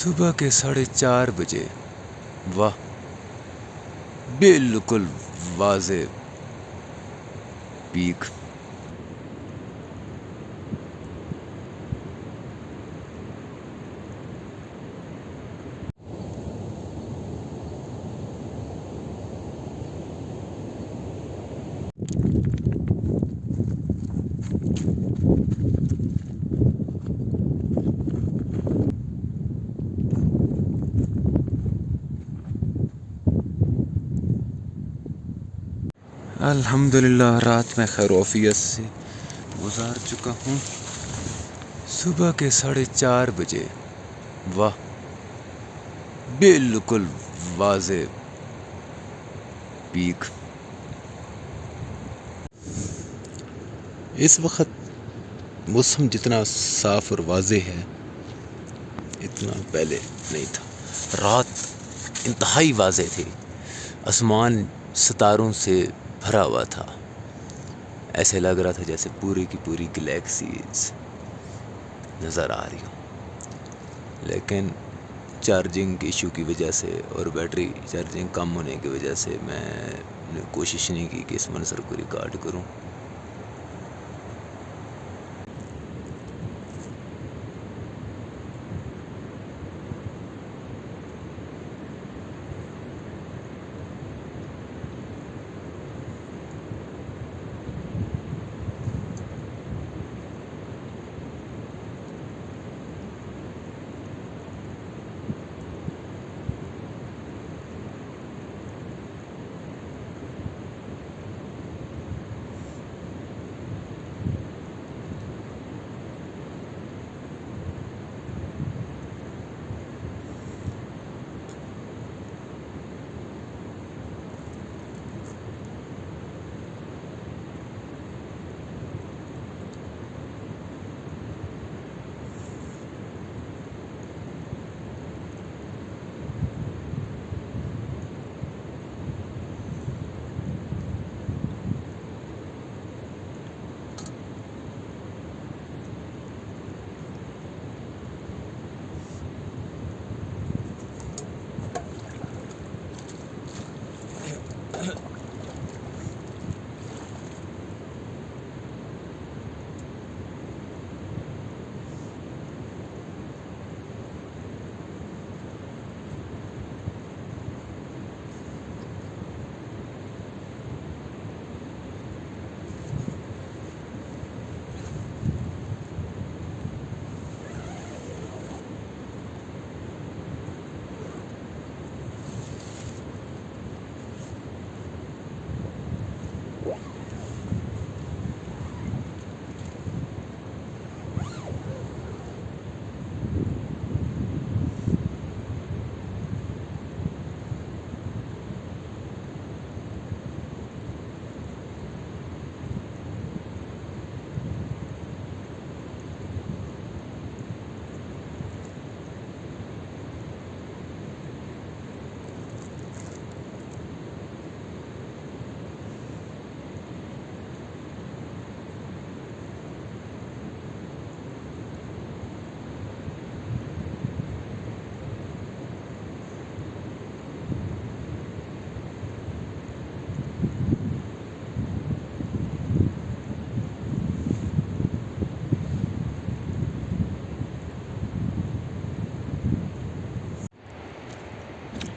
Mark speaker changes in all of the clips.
Speaker 1: सुबह के 4:30 बजे। वाह, बिल्कुल वाज़े पीक। अल्हम्दुलिल्लाह रात में खैरोफियत से गुजार चुका हूँ। सुबह के 4:30 बजे। वाह, बिल्कुल वाज़े पीक। इस वक्त मौसम जितना साफ़ और वाज़े है इतना पहले नहीं था। रात इंतहाई वाज़े थी, आसमान सितारों से भरा हुआ था। ऐसे लग रहा था जैसे पूरी की पूरी गैलेक्सीज नज़र आ रही हो। लेकिन चार्जिंग इशू की वजह से और बैटरी चार्जिंग कम होने की वजह से मैंने कोशिश नहीं की कि इस मंजर को रिकॉर्ड करूं।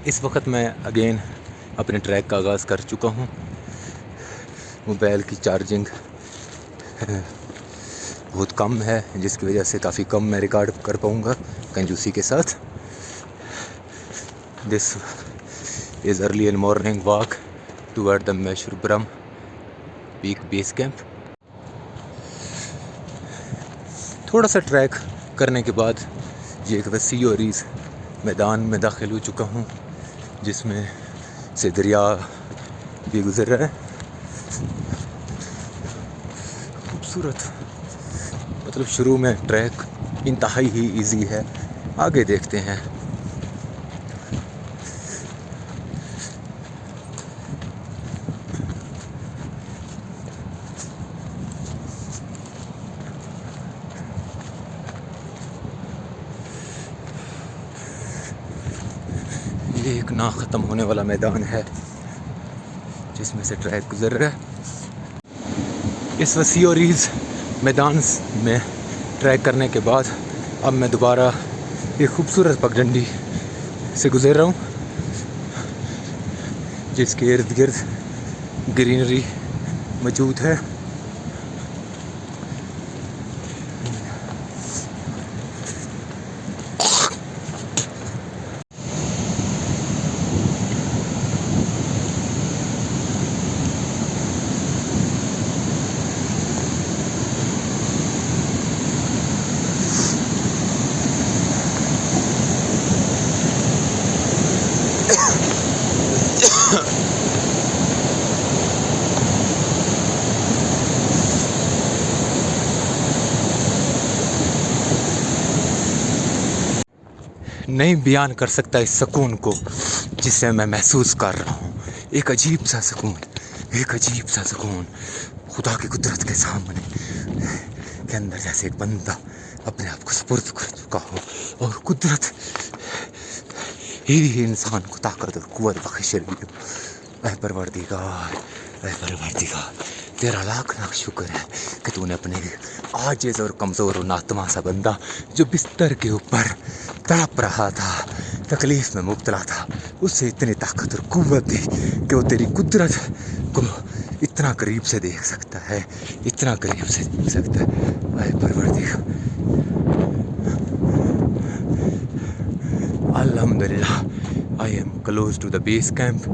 Speaker 1: इस वक्त मैं अगेन अपने ट्रैक का आगाज़ कर चुका हूँ। मोबाइल की चार्जिंग बहुत कम है, जिसकी वजह से काफ़ी कम मैं रिकॉर्ड कर पाऊँगा कंजूसी के साथ। This is early in morning walk toward the Masherbrum peak base camp. थोड़ा सा ट्रैक करने के बाद ये एक वसी और इस मैदान में दाखिल हो चुका हूँ, जिसमें से दरिया भी गुजर रहा है। खूबसूरत, मतलब शुरू में ट्रैक इंतहाई ही इजी है, आगे देखते हैं। ये एक ना ख़त्म होने वाला मैदान है जिसमें से ट्रैक गुजर रहा है। इस वसी और रीज़ मैदान में ट्रैक करने के बाद अब मैं दोबारा एक खूबसूरत पगडंडी से गुजर रहा हूँ जिसके इर्द गिर्द ग्रीनरी मौजूद है। नहीं बयान कर सकता इस सुकून को जिसे मैं महसूस कर रहा हूँ। एक अजीब सा सुकून, एक अजीब सा सुकून खुदा की कुदरत के सामने के अंदर, जैसे एक बंदा अपने आप को सुपुर्द कर चुका हो और कुदरत ही इंसान को ताकत और कुव्वत बख्श रही हो। ऐ परवरदिगार, ऐ परवरदिगार, तेरा लाख लाख शुक्र है कि तूने अपने आजिज़ और कमज़ोर और नातमा सा बंदा जो बिस्तर के ऊपर तड़प रहा था, तकलीफ़ में मुब्तला था, उसे इतनी ताकत और कुव्वत दी कि वो तेरी कुदरत को इतना करीब से देख सकता है, इतना करीब से देख सकता है। ऐ परवरदिगार, अल्हम्दुलिल्लाह, I am close to the base camp.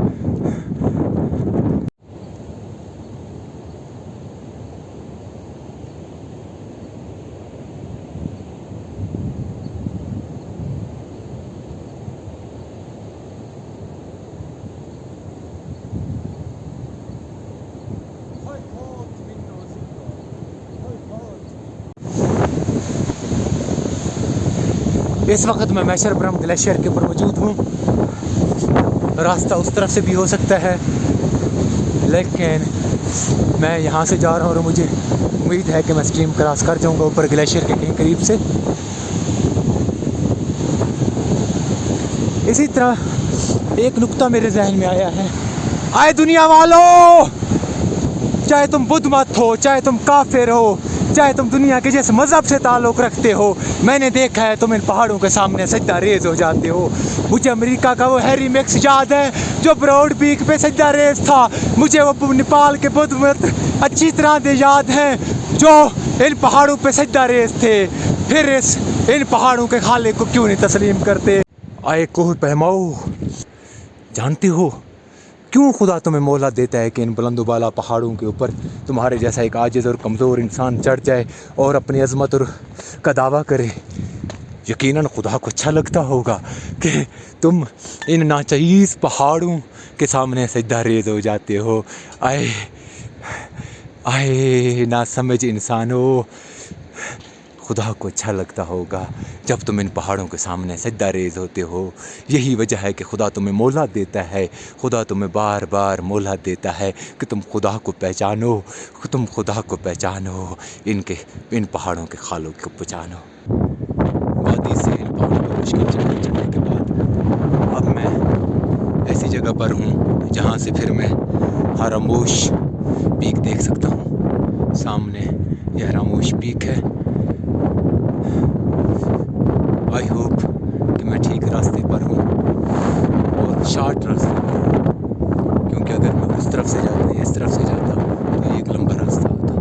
Speaker 1: इस वक्त मैं मैशरब्रम ग्लेशियर के ऊपर मौजूद हूँ। रास्ता उस तरफ से भी हो सकता है, लेकिन मैं यहाँ से जा रहा हूँ और मुझे उम्मीद है कि मैं स्ट्रीम क्रॉस कर जाऊँगा ऊपर ग्लेशियर के कहीं करीब से। इसी तरह एक नुक्ता मेरे जहन में आया है। आए दुनिया वालों, चाहे तुम बुद्ध मत हो, चाहे तुम काफिर हो, चाहे तुम दुनिया के जिस मज़हब से ताल्लुक़ रखते हो, मैंने देखा है तुम इन पहाड़ों के सामने सजदा रेज़ हो जाते हो। मुझे अमेरिका का वो हैरी मैक्स याद है जो ब्रॉड पीक पे सजदा रेज़ था। मुझे वो नेपाल के बुद्ध मत अच्छी तरह से याद हैं जो इन पहाड़ों पे सजदा रेज़ थे। फिर इन पहाड़ों के खालिक को क्यों नहीं तस्लीम करते? आए कोह पहमाओ, जानते हो क्यों खुदा तुम्हें मोहलत देता है कि इन बुलंदबाला पहाड़ों के ऊपर तुम्हारे जैसा एक आजिज़ और कमज़ोर इंसान चढ़ जाए और अपनी अज़मत और का दावा करे? यकीनन खुदा को अच्छा लगता होगा कि तुम इन नाचीज़ पहाड़ों के सामने सजदा रेज़ हो जाते हो। आए आए ना समझ इंसानों, खुदा को अच्छा लगता होगा जब तुम इन पहाड़ों के सामने सजदा रेज़ होते हो। यही वजह है कि खुदा तुम्हें मोहलत देता है, खुदा तुम्हें बार बार मोहलत देता है कि तुम खुदा को पहचानो, तुम खुदा को पहचानो, इन पहाड़ों के खालों को पहचानो। वादी से इन पहाड़ों पर मुश्किल चढ़ने के बाद अब मैं ऐसी जगह पर हूँ जहाँ से फिर मैं हरामोश पीक देख सकता हूँ। सामने यह हरामोश पीक है। आई होप कि मैं ठीक रास्ते पर हूँ और शॉर्ट रास्ते पर हूँ, क्योंकि अगर मैं उस तरफ से जाता या इस तरफ से जाता तो ये एक लंबा रास्ता होता।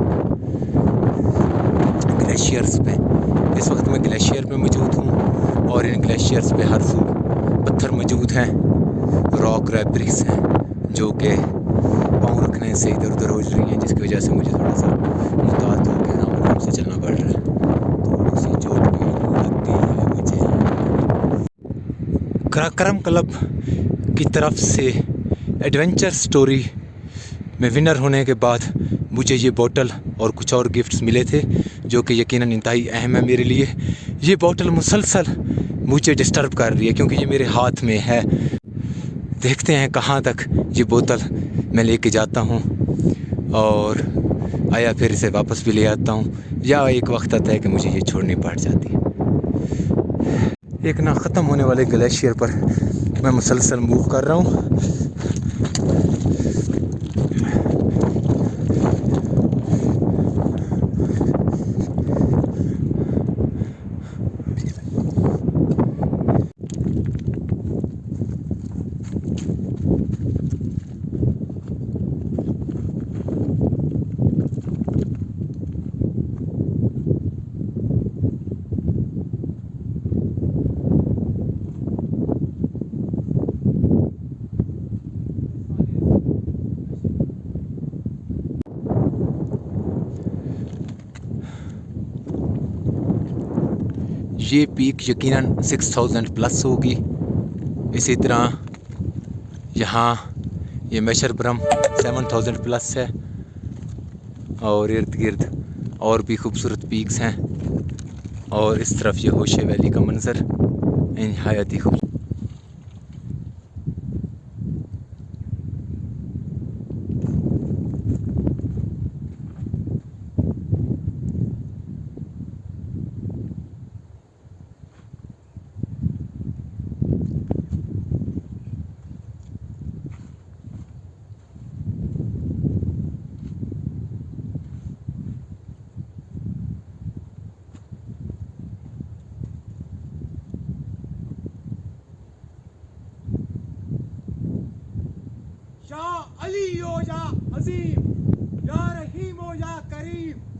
Speaker 1: ग्लेशियर्स पे इस वक्त मैं ग्लेशियर पे मौजूद हूँ और इन ग्लेशियर्स पे हर सू पत्थर मौजूद हैं, रॉक रैपरीज हैं जो कि पाँव रखने से इधर उधर हो रही हैं, जिसकी वजह से मुझे थोड़ा सा मुताद होकर आराम से चलना पड़ रहा है। थोड़ी सी चोट भी लगती है मुझे। कराक्रम क्लब की तरफ से एडवेंचर स्टोरी में विनर होने के बाद मुझे ये बोतल और कुछ और गिफ्ट्स मिले थे जो कि यकीनन इंतहाई अहम है मेरे लिए। ये बोतल मुसलसल मुझे डिस्टर्ब कर रही है क्योंकि ये मेरे हाथ में है। देखते हैं कहाँ तक ये बोतल मैं लेके जाता हूँ और आया फिर इसे वापस भी ले आता हूँ, या एक वक्त आता है कि मुझे ये छोड़नी पड़ जाती है। एक ना ख़त्म होने वाले ग्लेशियर पर मैं मुसलसल मूव कर रहा हूँ। ये पीक यकीनन 6000 प्लस होगी। इसी तरह यहाँ ये मेशरब्रम 7000 प्लस है और इर्द गिर्द और भी खूबसूरत पीक्स हैं। और इस तरफ ये होशे वैली का मंज़र निहायत ही खूबसूरत।
Speaker 2: या अली हो या अजीम, या रहीम हो या करीम।